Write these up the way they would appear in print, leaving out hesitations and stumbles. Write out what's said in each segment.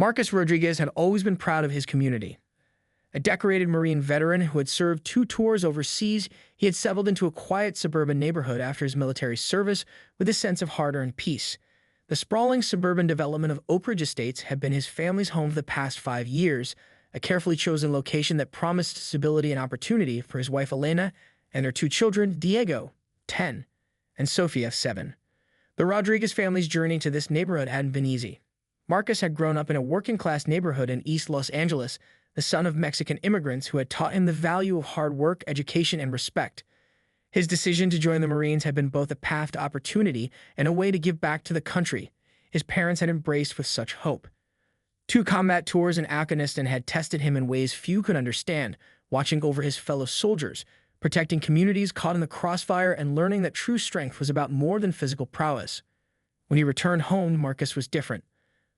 Marcus Rodriguez had always been proud of his community. A decorated Marine veteran who had served 2 tours overseas, he had settled into a quiet suburban neighborhood after his military service with a sense of hard-earned peace. The sprawling suburban development of Oak Ridge Estates had been his family's home for the past 5 years, a carefully chosen location that promised stability and opportunity for his wife Elena and their 2 children, Diego, 10, and Sofia, 7. The Rodriguez family's journey to this neighborhood hadn't been easy. Marcus had grown up in a working-class neighborhood in East Los Angeles, the son of Mexican immigrants who had taught him the value of hard work, education, and respect. His decision to join the Marines had been both a path to opportunity and a way to give back to the country his parents had embraced with such hope. 2 combat tours in Afghanistan had tested him in ways few could understand, watching over his fellow soldiers, protecting communities caught in the crossfire, and learning that true strength was about more than physical prowess. When he returned home, Marcus was different.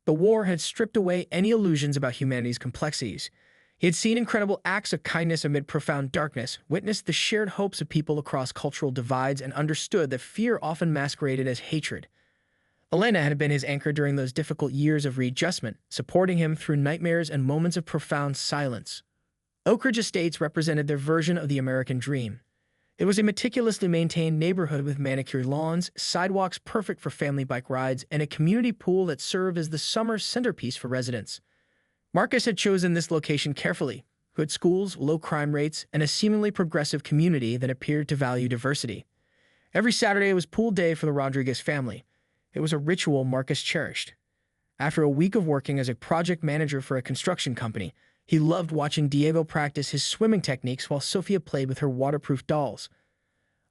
The war had stripped away any illusions about humanity's complexities. He had seen incredible acts of kindness amid profound darkness, witnessed the shared hopes of people across cultural divides, and understood that fear often masqueraded as hatred. Elena had been his anchor during those difficult years of readjustment, supporting him through nightmares and moments of profound silence. Oak Ridge Estates represented their version of the American dream. It was a meticulously maintained neighborhood with manicured lawns, sidewalks perfect for family bike rides, and a community pool that served as the summer centerpiece for residents. Marcus had chosen this location carefully: good schools, low crime rates, and a seemingly progressive community that appeared to value diversity. Every Saturday was pool day for the Rodriguez family. It was a ritual Marcus cherished. After a week of working as a project manager for a construction company, he loved watching Diego practice his swimming techniques while Sofia played with her waterproof dolls.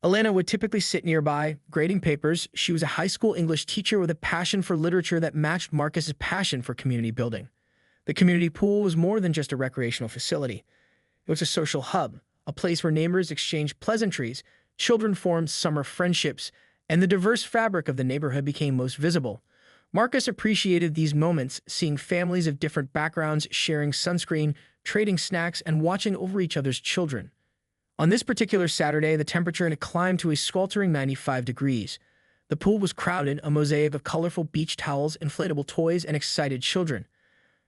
Elena would typically sit nearby, grading papers. She was a high school English teacher with a passion for literature that matched Marcus's passion for community building. The community pool was more than just a recreational facility. It was a social hub, a place where neighbors exchanged pleasantries, children formed summer friendships, and the diverse fabric of the neighborhood became most visible. Marcus appreciated these moments, seeing families of different backgrounds sharing sunscreen, trading snacks, and watching over each other's children. On this particular Saturday, the temperature had climbed to a sweltering 95 degrees. The pool was crowded, a mosaic of colorful beach towels, inflatable toys, and excited children.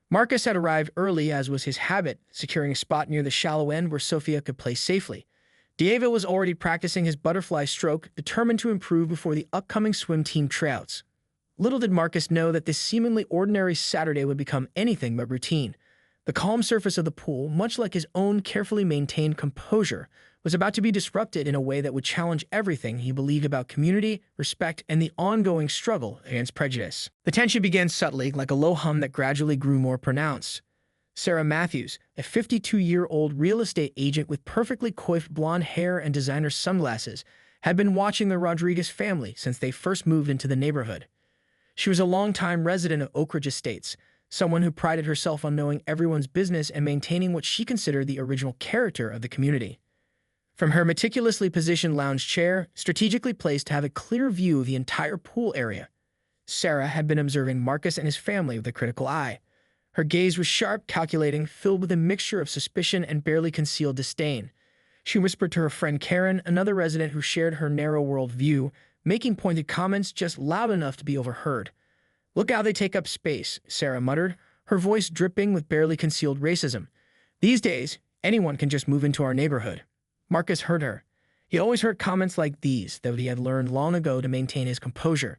Marcus had arrived early, as was his habit, securing a spot near the shallow end where Sofia could play safely. Diego was already practicing his butterfly stroke, determined to improve before the upcoming swim team tryouts. Little did Marcus know that this seemingly ordinary Saturday would become anything but routine. The calm surface of the pool, much like his own carefully maintained composure, was about to be disrupted in a way that would challenge everything he believed about community, respect, and the ongoing struggle against prejudice. The tension began subtly, like a low hum that gradually grew more pronounced. Sarah Matthews, a 52-year-old real estate agent with perfectly coiffed blonde hair and designer sunglasses, had been watching the Rodriguez family since they first moved into the neighborhood. She was a longtime resident of Oak Ridge Estates, someone who prided herself on knowing everyone's business and maintaining what she considered the original character of the community. From her meticulously positioned lounge chair, strategically placed to have a clear view of the entire pool area, Sarah had been observing Marcus and his family with a critical eye. Her gaze was sharp, calculating, filled with a mixture of suspicion and barely concealed disdain. She whispered to her friend Karen, another resident who shared her narrow world view, making pointed comments just loud enough to be overheard. "Look how they take up space," Sarah muttered, her voice dripping with barely concealed racism. "These days, anyone can just move into our neighborhood." Marcus heard her. He always heard comments like these that he had learned long ago to maintain his composure.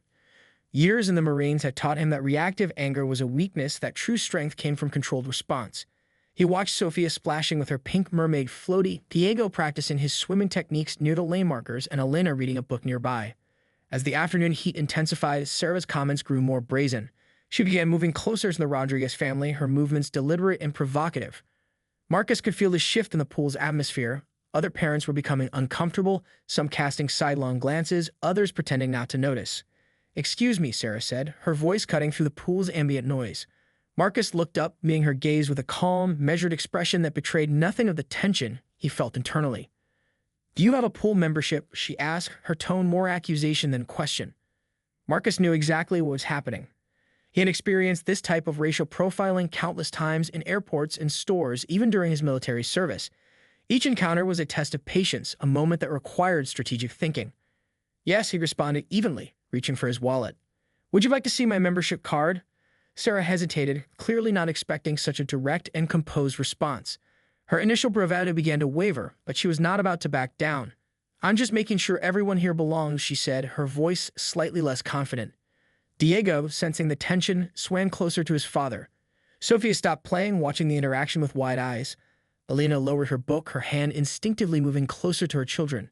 Years in the Marines had taught him that reactive anger was a weakness, that true strength came from controlled response. He watched Sofia splashing with her pink mermaid floaty, Diego practicing his swimming techniques near the lane markers, and Elena reading a book nearby. As the afternoon heat intensified, Sarah's comments grew more brazen. She began moving closer to the Rodriguez family, her movements deliberate and provocative. Marcus could feel the shift in the pool's atmosphere. Other parents were becoming uncomfortable, some casting sidelong glances, others pretending not to notice. "Excuse me," Sarah said, her voice cutting through the pool's ambient noise. Marcus looked up, meeting her gaze with a calm, measured expression that betrayed nothing of the tension he felt internally. "Do you have a pool membership?" she asked, her tone more accusation than question. Marcus knew exactly what was happening. He had experienced this type of racial profiling countless times in airports and stores, even during his military service. Each encounter was a test of patience, a moment that required strategic thinking. "Yes," he responded evenly, reaching for his wallet. "Would you like to see my membership card?" Sarah hesitated, clearly not expecting such a direct and composed response. Her initial bravado began to waver, but she was not about to back down. "I'm just making sure everyone here belongs," she said, her voice slightly less confident. Diego, sensing the tension, swam closer to his father. Sophia stopped playing, watching the interaction with wide eyes. Elena lowered her book, her hand instinctively moving closer to her children.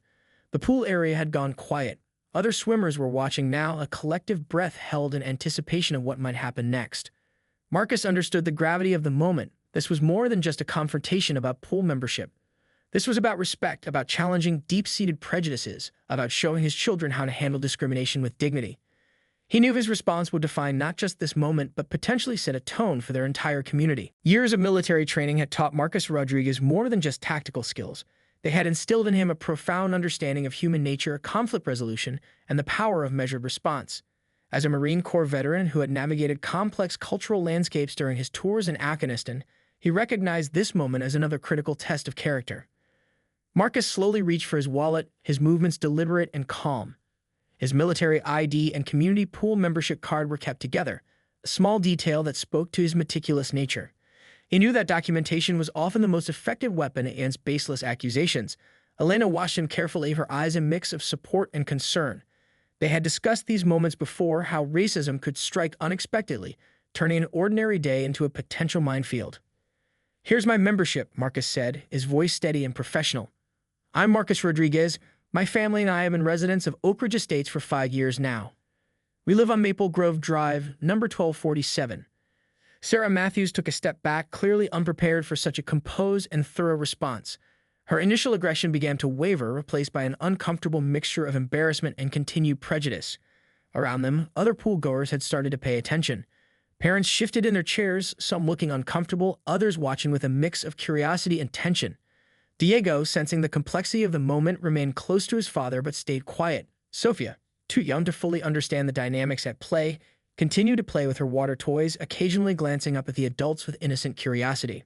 The pool area had gone quiet. Other swimmers were watching now, a collective breath held in anticipation of what might happen next. Marcus understood the gravity of the moment. This was more than just a confrontation about pool membership. This was about respect, about challenging deep-seated prejudices, about showing his children how to handle discrimination with dignity. He knew his response would define not just this moment, but potentially set a tone for their entire community. Years of military training had taught Marcus Rodriguez more than just tactical skills. They had instilled in him a profound understanding of human nature, conflict resolution, and the power of measured response. As a Marine Corps veteran who had navigated complex cultural landscapes during his tours in Afghanistan, he recognized this moment as another critical test of character. Marcus slowly reached for his wallet, his movements deliberate and calm. His military ID and community pool membership card were kept together, a small detail that spoke to his meticulous nature. He knew that documentation was often the most effective weapon against baseless accusations. Elena watched him carefully, her eyes a mix of support and concern. They had discussed these moments before, how racism could strike unexpectedly, turning an ordinary day into a potential minefield. "Here's my membership," Marcus said, his voice steady and professional. "I'm Marcus Rodriguez. My family and I have been residents of Oak Ridge Estates for 5 years now. We live on Maple Grove Drive, number 1247. Sarah Matthews took a step back, clearly unprepared for such a composed and thorough response. Her initial aggression began to waver, replaced by an uncomfortable mixture of embarrassment and continued prejudice. Around them, other pool-goers had started to pay attention. Parents shifted in their chairs, some looking uncomfortable, others watching with a mix of curiosity and tension. Diego, sensing the complexity of the moment, remained close to his father but stayed quiet. Sophia, too young to fully understand the dynamics at play, continued to play with her water toys, occasionally glancing up at the adults with innocent curiosity.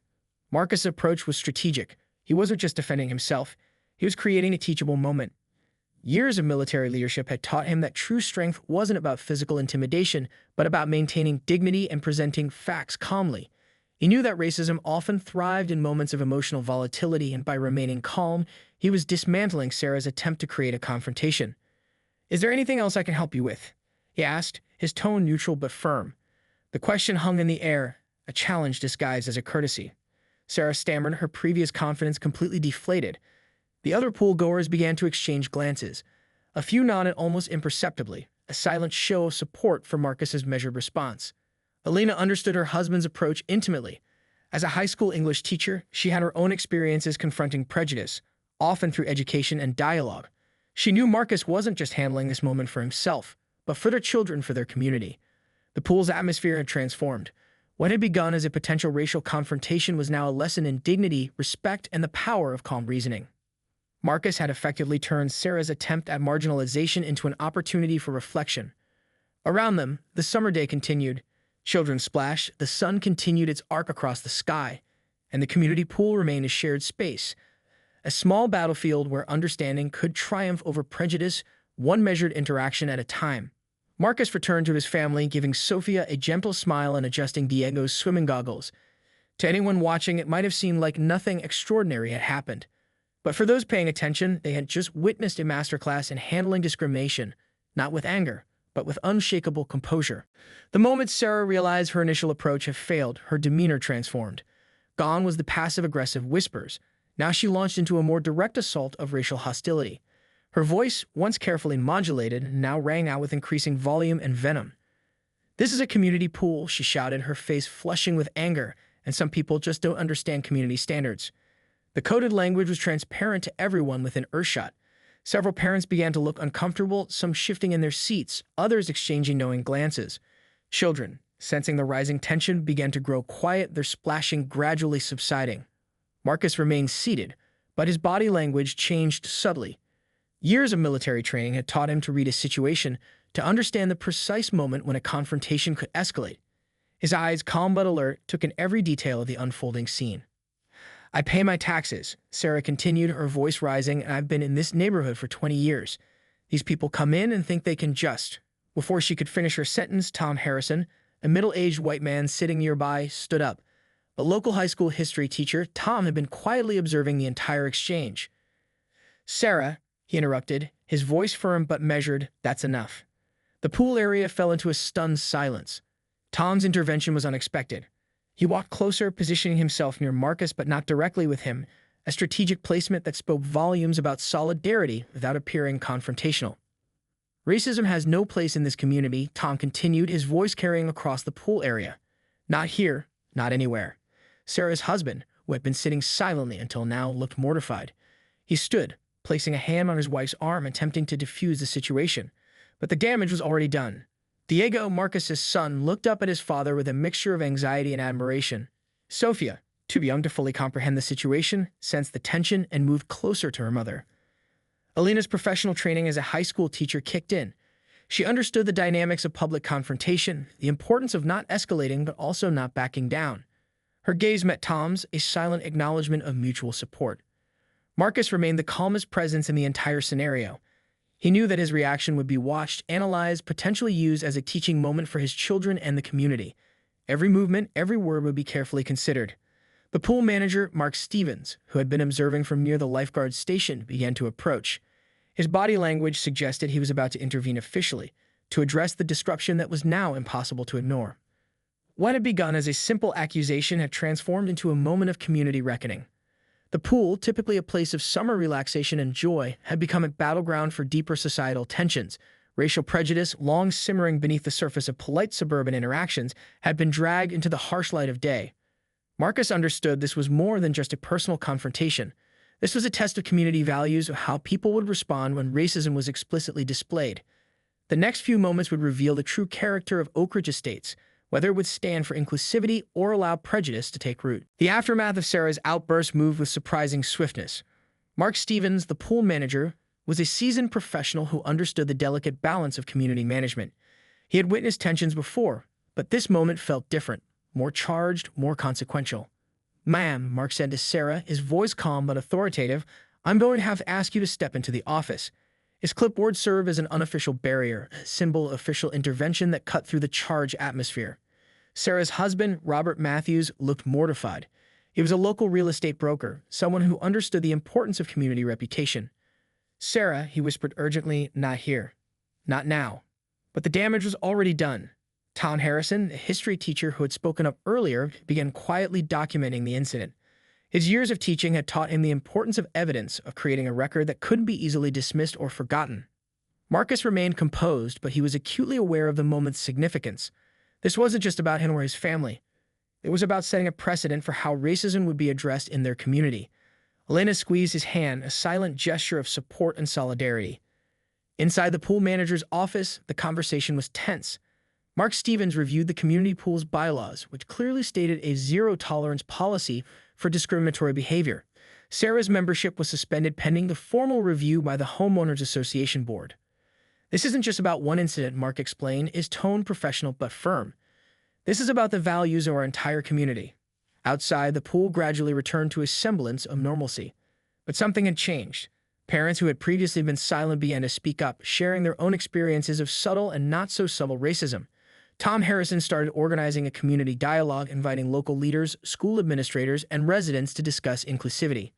Marcus' approach was strategic. He wasn't just defending himself. He was creating a teachable moment. Years of military leadership had taught him that true strength wasn't about physical intimidation, but about maintaining dignity and presenting facts calmly. He knew that racism often thrived in moments of emotional volatility, and by remaining calm, he was dismantling Sarah's attempt to create a confrontation. "Is there anything else I can help you with?" he asked, his tone neutral but firm. The question hung in the air, a challenge disguised as a courtesy. Sarah stammered, her previous confidence completely deflated. The other pool-goers began to exchange glances. A few nodded almost imperceptibly, a silent show of support for Marcus's measured response. Elena understood her husband's approach intimately. As a high school English teacher, she had her own experiences confronting prejudice, often through education and dialogue. She knew Marcus wasn't just handling this moment for himself, but for their children, for their community. The pool's atmosphere had transformed. What had begun as a potential racial confrontation was now a lesson in dignity, respect, and the power of calm reasoning. Marcus had effectively turned Sarah's attempt at marginalization into an opportunity for reflection. Around them, the summer day continued. Children splashed, the sun continued its arc across the sky, and the community pool remained a shared space, a small battlefield where understanding could triumph over prejudice, one measured interaction at a time. Marcus returned to his family, giving Sophia a gentle smile and adjusting Diego's swimming goggles. To anyone watching, it might have seemed like nothing extraordinary had happened. But for those paying attention, they had just witnessed a masterclass in handling discrimination, not with anger, but with unshakable composure. The moment Sarah realized her initial approach had failed, her demeanor transformed. Gone was the passive-aggressive whispers. Now she launched into a more direct assault of racial hostility. Her voice, once carefully modulated, now rang out with increasing volume and venom. "This is a community pool," she shouted, her face flushing with anger, "and some people just don't understand community standards." The coded language was transparent to everyone within earshot. Several parents began to look uncomfortable, some shifting in their seats, others exchanging knowing glances. Children, sensing the rising tension, began to grow quiet, their splashing gradually subsiding. Marcus remained seated, but his body language changed subtly. Years of military training had taught him to read a situation, to understand the precise moment when a confrontation could escalate. His eyes, calm but alert, took in every detail of the unfolding scene. "I pay my taxes," Sarah continued, her voice rising, "and I've been in this neighborhood for 20 years. These people come in and think they can just..." Before she could finish her sentence, Tom Harrison, A middle-aged white man sitting nearby stood up. But local high school history teacher Tom had been quietly observing the entire exchange. "Sarah," he interrupted, his voice firm but measured, "that's enough." The pool area fell into a stunned silence. Tom's intervention was unexpected. He walked closer, positioning himself near Marcus but not directly with him, a strategic placement that spoke volumes about solidarity without appearing confrontational. "Racism has no place in this community," Tom continued, his voice carrying across the pool area. "Not here, not anywhere." Sarah's husband, who had been sitting silently until now, looked mortified. He stood, placing a hand on his wife's arm, attempting to defuse the situation. But the damage was already done. Diego, Marcus's son, looked up at his father with a mixture of anxiety and admiration. Sophia, too young to fully comprehend the situation, sensed the tension and moved closer to her mother. Alina's professional training as a high school teacher kicked in. She understood the dynamics of public confrontation, the importance of not escalating but also not backing down. Her gaze met Tom's, a silent acknowledgement of mutual support. Marcus remained the calmest presence in the entire scenario. He knew that his reaction would be watched, analyzed, potentially used as a teaching moment for his children and the community. Every movement, every word would be carefully considered. The pool manager, Mark Stevens, who had been observing from near the lifeguard station, began to approach. His body language suggested he was about to intervene officially, to address the disruption that was now impossible to ignore. What had begun as a simple accusation had transformed into a moment of community reckoning. The pool, typically a place of summer relaxation and joy, had become a battleground for deeper societal tensions. Racial prejudice, long simmering beneath the surface of polite suburban interactions, had been dragged into the harsh light of day. Marcus understood this was more than just a personal confrontation. This was a test of community values, of how people would respond when racism was explicitly displayed. The next few moments would reveal the true character of Oak Ridge Estates, whether it would stand for inclusivity or allow prejudice to take root. The aftermath of Sarah's outburst moved with surprising swiftness. Mark Stevens, the pool manager, was a seasoned professional who understood the delicate balance of community management. He had witnessed tensions before, but this moment felt different, more charged, more consequential. "Ma'am," Mark said to Sarah, his voice calm but authoritative, "I'm going to have to ask you to step into the office." His clipboard served as an unofficial barrier, a symbol of official intervention that cut through the charged atmosphere. Sarah's husband, Robert Matthews, looked mortified. He was a local real estate broker, someone who understood the importance of community reputation. "Sarah," he whispered urgently, "not here. Not now." But the damage was already done. Tom Harrison, the history teacher who had spoken up earlier, began quietly documenting the incident. His years of teaching had taught him the importance of evidence, of creating a record that couldn't be easily dismissed or forgotten. Marcus remained composed, but he was acutely aware of the moment's significance. This wasn't just about him or his family. It was about setting a precedent for how racism would be addressed in their community. Elena squeezed his hand, a silent gesture of support and solidarity. Inside the pool manager's office, the conversation was tense. Mark Stevens reviewed the community pool's bylaws, which clearly stated a zero-tolerance policy for discriminatory behavior. Sarah's membership was suspended pending the formal review by the Homeowners Association Board. "This isn't just about one incident," Mark explained, his tone professional but firm. "This is about the values of our entire community." Outside, the pool gradually returned to a semblance of normalcy. But something had changed. Parents who had previously been silent began to speak up, sharing their own experiences of subtle and not-so-subtle racism. Tom Harrison started organizing a community dialogue, inviting local leaders, school administrators, and residents to discuss inclusivity.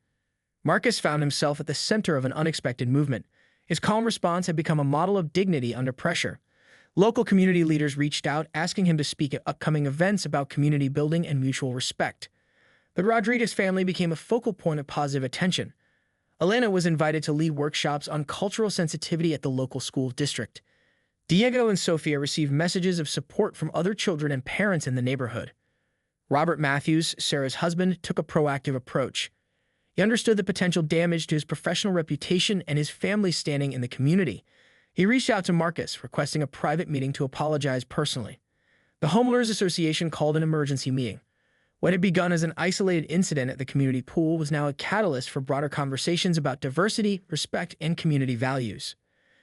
Marcus found himself at the center of an unexpected movement. His calm response had become a model of dignity under pressure. Local community leaders reached out, asking him to speak at upcoming events about community building and mutual respect. The Rodriguez family became a focal point of positive attention. Elena was invited to lead workshops on cultural sensitivity at the local school district. Diego and Sophia received messages of support from other children and parents in the neighborhood. Robert Matthews, Sarah's husband, took a proactive approach. He understood the potential damage to his professional reputation and his family's standing in the community. He reached out to Marcus, requesting a private meeting to apologize personally. The Homeowners Association called an emergency meeting. What had begun as an isolated incident at the community pool was now a catalyst for broader conversations about diversity, respect, and community values.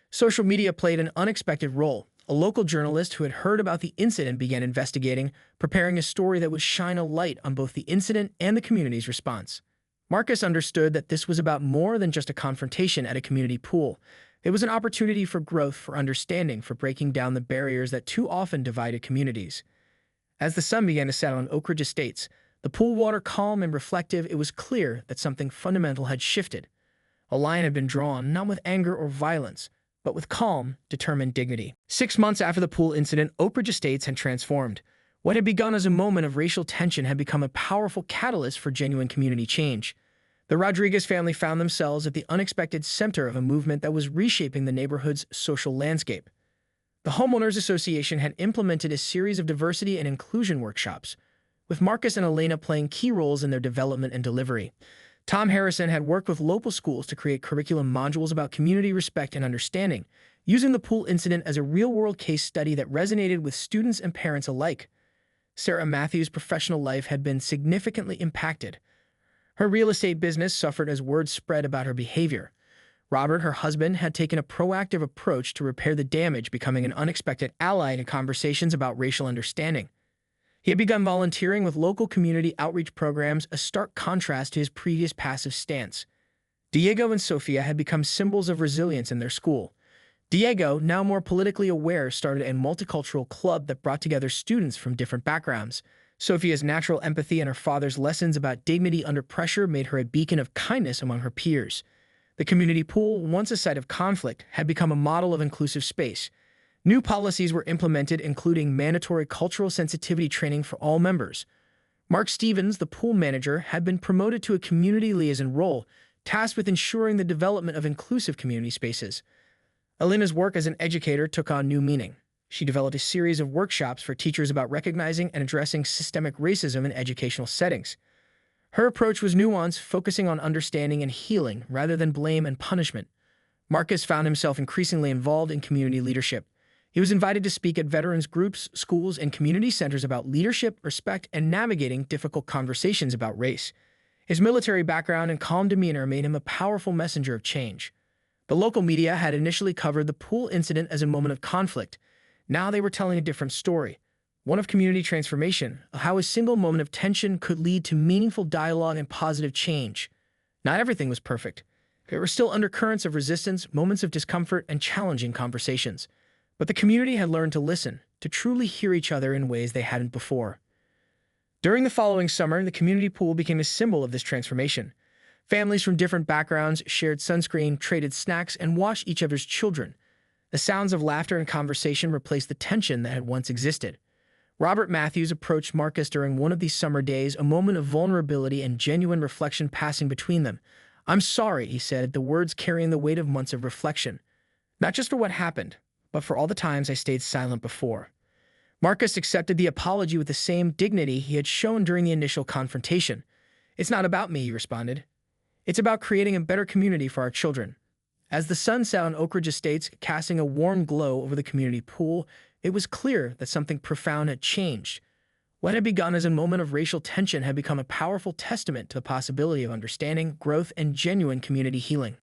Social media played an unexpected role. A local journalist who had heard about the incident began investigating, preparing a story that would shine a light on both the incident and the community's response. Marcus understood that this was about more than just a confrontation at a community pool. It was an opportunity for growth, for understanding, for breaking down the barriers that too often divided communities. As the sun began to set on Oak Ridge Estates, the pool water calm and reflective, it was clear that something fundamental had shifted. A line had been drawn, not with anger or violence, but with calm, determined dignity. 6 months after the pool incident, Oak Ridge Estates had transformed. What had begun as a moment of racial tension had become a powerful catalyst for genuine community change. The Rodriguez family found themselves at the unexpected center of a movement that was reshaping the neighborhood's social landscape. The Homeowners Association had implemented a series of diversity and inclusion workshops, with Marcus and Elena playing key roles in their development and delivery. Tom Harrison had worked with local schools to create curriculum modules about community respect and understanding, using the pool incident as a real-world case study that resonated with students and parents alike. Sarah Matthews' professional life had been significantly impacted. Her real estate business suffered as word spread about her behavior. Robert, her husband, had taken a proactive approach to repair the damage, becoming an unexpected ally in conversations about racial understanding. He had begun volunteering with local community outreach programs, a stark contrast to his previous passive stance. Diego and Sofia had become symbols of resilience in their school. Diego, now more politically aware, started a multicultural club that brought together students from different backgrounds. Sophia's natural empathy and her father's lessons about dignity under pressure made her a beacon of kindness among her peers. The community pool, once a site of conflict, had become a model of inclusive space. New policies were implemented, including mandatory cultural sensitivity training for all members. Mark Stevens, the pool manager, had been promoted to a community liaison role, tasked with ensuring the development of inclusive community spaces. Elena's work as an educator took on new meaning. She developed a series of workshops for teachers about recognizing and addressing systemic racism in educational settings. Her approach was nuanced, focusing on understanding and healing rather than blame and punishment. Marcus found himself increasingly involved in community leadership. He was invited to speak at veterans groups, schools, and community centers about leadership, respect, and navigating difficult conversations about race. His military background and calm demeanor made him a powerful messenger of change. The local media had initially covered the pool incident as a moment of conflict. Now they were telling a different story, one of community transformation, of how a single moment of tension could lead to meaningful dialogue and positive change. Not everything was perfect. There were still undercurrents of resistance, moments of discomfort, and challenging conversations. But the community had learned to listen, to truly hear each other in ways they hadn't before. During the following summer, the community pool became a symbol of this transformation. Families from different backgrounds shared sunscreen, traded snacks, and watched each other's children. The sounds of laughter and conversation replaced the tension that had once existed. Robert Matthews approached Marcus during one of these summer days, a moment of vulnerability and genuine reflection passing between them. "I'm sorry," he said, the words carrying the weight of months of reflection. "Not just for what happened, but for all the times I stayed silent before." Marcus accepted the apology with the same dignity he had shown during the initial confrontation. "It's not about me," he responded. "It's about creating a better community for our children." As the sun set on Oak Ridge Estates, casting a warm glow over the community pool, it was clear that something profound had changed. What had begun as a moment of racial tension had become a powerful testament to the possibility of understanding, growth, and genuine community healing.